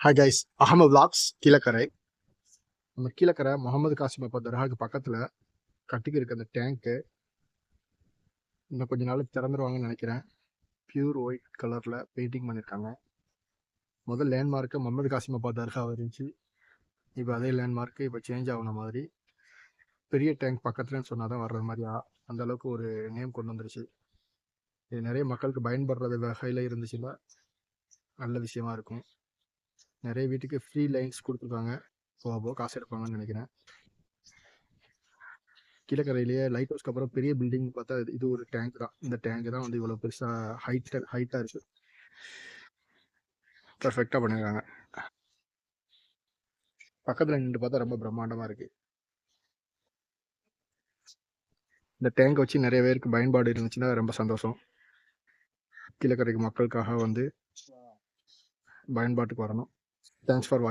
Hi guys, Ahamed vlogs Keelakarai. நம்ம கீழக்கரை முகமது காசிம் அப்பா தர்காவுக்கு பக்கத்தில் கட்டிக்கு இருக்க அந்த டேங்க்கு இன்னும் கொஞ்ச நாளுக்கு திறந்துருவாங்கன்னு நினைக்கிறேன். பியூர் ஒயிட் கலரில் பெயிண்டிங் பண்ணியிருக்காங்க. முதல் லேண்ட்மார்க்கு முகமது காசிம் அப்பா தர்கா இருந்துச்சு. இப்போ அதே லேண்ட்மார்க்கு இப்போ சேஞ்ச் ஆகுன மாதிரி பெரிய டேங்க் பக்கத்துலன்னு சொன்னால் தான் வர்ற மாதிரியா அந்த அளவுக்கு ஒரு நேம் கொண்டு வந்துருச்சு. இது நிறைய மக்களுக்கு பயன்படுறது வகையில் இருந்துச்சுன்னா நல்ல விஷயமா இருக்கும். நிறைய வீட்டுக்கு ஃப்ரீ லைன்ஸ் கொடுத்துருக்காங்க. போக காசு எடுப்பாங்கன்னு நினைக்கிறேன். கீழக்கரையிலேயே லைட் ஹவுஸ்க்கு அப்புறம் பெரிய பில்டிங் பார்த்தா இது ஒரு டேங்க் தான். இந்த டேங்க் தான் வந்து இவ்வளோ பெருசாக ஹைட்டாக இருக்குது. பர்ஃபெக்டாக பண்ணியிருக்காங்க. பக்கத்தில் நின்று பார்த்தா ரொம்ப பிரம்மாண்டமாக இருக்குது. இந்த டேங்கை வச்சு நிறைய பேருக்கு பயன்பாடு இருந்துச்சுன்னா ரொம்ப சந்தோஷம். கீழக்கரைக்கு மக்களுக்காக வந்து பயன்பாட்டுக்கு வரணும். தேங்க்ஸ் ஃபார் வாட்சிங்.